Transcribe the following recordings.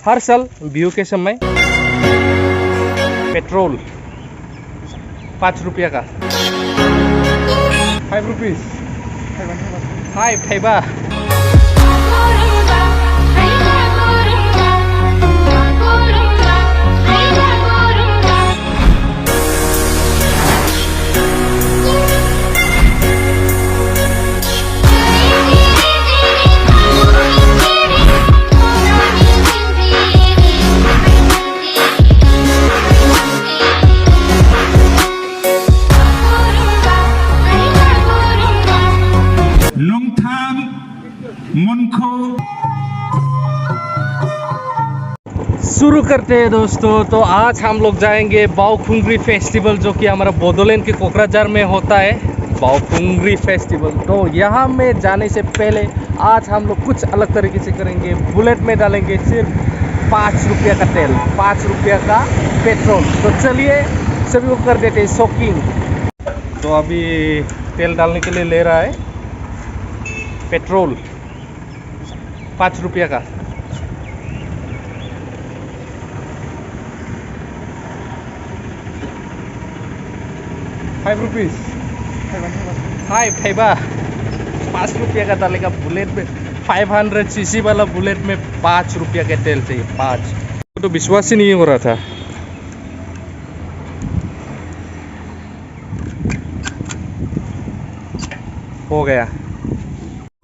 हर साल बिहू के समय पेट्रोल 5 रुपया का 5 rupees. 5 Longthang Monko. शुरू करते हैं दोस्तों। तो आज हम लोग जाएंगे बाओखुंग्री फेस्टिवल, जो कि हमारा बोडोलैंड के कोकराझार में होता है, बाओखुंग्री फेस्टिवल। तो यहाँ में जाने से पहले आज हम लोग कुछ अलग तरीके से करेंगे। बुलेट में डालेंगे सिर्फ 5 रुपया का तेल, 5 रुपया का पेट्रोल। तो चलिए सभी को कर देते हैं शॉकिंग। तो अभी तेल डालने के लिए ले रहा है पेट्रोल 5 रुपया का। Five rupees. 5 रुपया का डालेगा बुलेट में। 500 सीसी वाला बुलेट में 5 रुपया का तेल चाहिए, 5। तो विश्वास ही नहीं हो रहा था। हो गया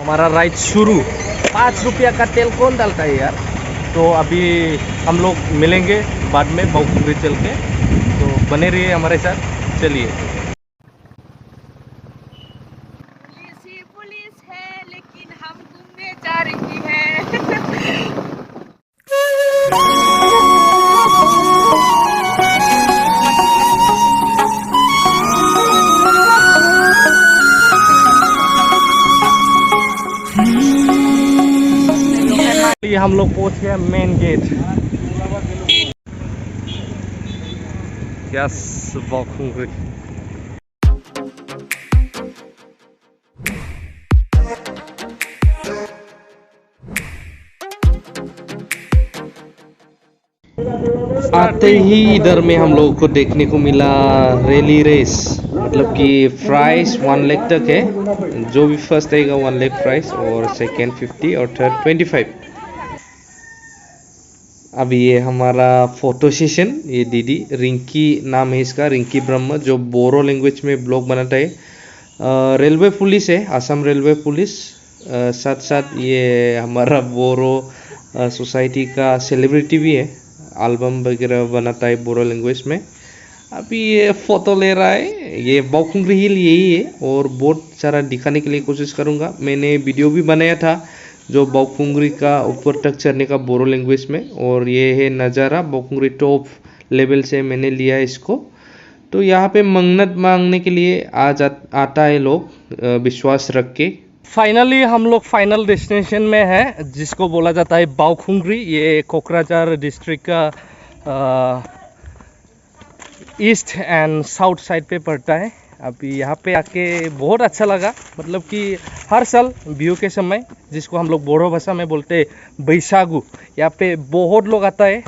हमारा राइड शुरू। 5 रुपया का तेल कौन डालता है यार। तो अभी हम लोग मिलेंगे बाद में बाओखुंग्री चल के। तो बने रहिए हमारे साथ, चलिए। पुलिस है लेकिन हम घूमने जा रही है। ये हम लोग पहुंच गए मेन गेट। यस, बाओखुंग्री। आते ही इधर में हम लोगों को देखने को मिला रैली रेस, मतलब कि प्राइस 1 लाख तक है। जो भी फर्स्ट आएगा 1 लाख प्राइस, और सेकेंड 50 और थर्ड 25। अभी ये हमारा फोटो सेशन। ये दीदी रिंकी नाम है इसका, रिंकी ब्रह्म, जो बोरो लैंग्वेज में ब्लॉग बनाता है। रेलवे पुलिस है, असम रेलवे पुलिस। साथ साथ ये हमारा बोरो सोसाइटी का सेलिब्रिटी भी है, एल्बम वगैरह बनाता है बोरो लैंग्वेज में। अभी ये फ़ोटो ले रहा है। ये बाओखुंग्री हिल यही है, और बहुत सारा दिखाने के लिए कोशिश करूँगा। मैंने वीडियो भी बनाया था जो बाओखुंग्री का ऊपर तक चढ़ने का बोरो लैंग्वेज में, और ये है नज़ारा बाओखुंग्री टॉप लेवल से मैंने लिया इसको। तो यहाँ पे मन्नत मांगने के लिए आता है लोग विश्वास रख के। फाइनली हम लोग फाइनल डेस्टिनेशन में है, जिसको बोला जाता है बाओखुंग्री। ये कोकराझार डिस्ट्रिक्ट का ईस्ट एंड साउथ साइड पे पड़ता है। अभी यहाँ पे आके बहुत अच्छा लगा। मतलब कि हर साल बिहू के समय, जिसको हम लोग बोडो भाषा में बोलते हैं बैसागु, यहाँ पे बहुत लोग आता है।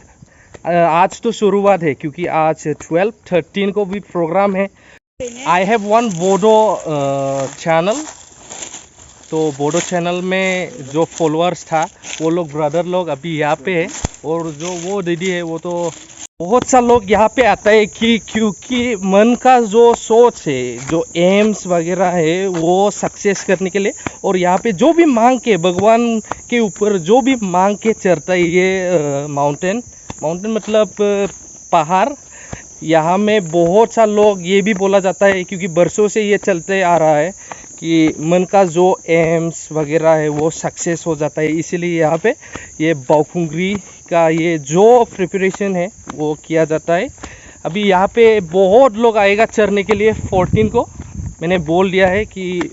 आज तो शुरुआत है, क्योंकि आज 12-13 को भी प्रोग्राम है। I have one Bodo channel. तो बोडो चैनल में जो फॉलोअर्स था वो लोग ब्रदर लोग अभी यहाँ पे है, और जो वो दीदी है वो तो बहुत सा लोग यहाँ पे आता है कि क्योंकि मन का जो सोच है, जो एम्स वगैरह है, वो सक्सेस करने के लिए। और यहाँ पे जो भी मांग के भगवान के ऊपर जो भी मांग के चढ़ता है ये माउंटेन मतलब पहाड़। यहाँ में बहुत सा लोग ये भी बोला जाता है, क्योंकि बरसों से ये चलते आ रहा है कि मन का जो एम्स वगैरह है वो सक्सेस हो जाता है। इसीलिए यहाँ पे ये बाओखुंग्री का ये जो प्रिपरेशन है वो किया जाता है। अभी यहाँ पे बहुत लोग आएगा चढ़ने के लिए। 14 को मैंने बोल दिया है कि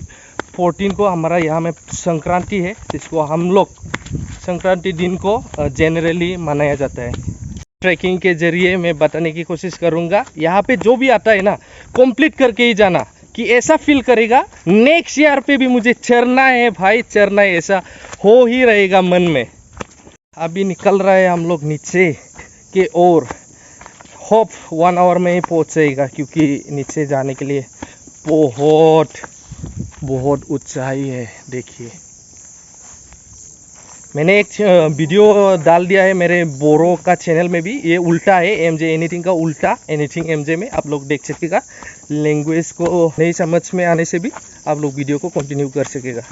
14 को हमारा यहाँ में संक्रांति है, जिसको हम लोग संक्रांति दिन को जनरली मनाया जाता है। ट्रैकिंग के जरिए मैं बताने की कोशिश करूँगा। यहाँ पे जो भी आता है ना, कंप्लीट करके ही जाना, कि ऐसा फील करेगा नेक्स्ट ईयर पे भी मुझे चढ़ना है भाई, चढ़ना है, ऐसा हो ही रहेगा मन में। अभी निकल रहा है हम लोग नीचे के ओर। होप 1 आवर में ही पहुंचेगा, क्योंकि नीचे जाने के लिए बहुत बहुत ऊंचाई है। देखिए मैंने एक वीडियो डाल दिया है मेरे बोरो का चैनल में भी, ये उल्टा है एमजे एनीथिंग का उल्टा, एनीथिंग एमजे में आप लोग देख सकेगा। लैंग्वेज को नहीं समझ में आने से भी आप लोग वीडियो को कंटिन्यू कर सकेगा।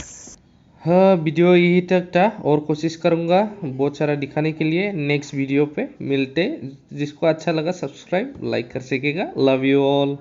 हाँ, वीडियो यही तक था और कोशिश करूँगा बहुत सारा दिखाने के लिए। नेक्स्ट वीडियो पे मिलते, जिसको अच्छा लगा सब्सक्राइब लाइक कर सकेगा। Love you all.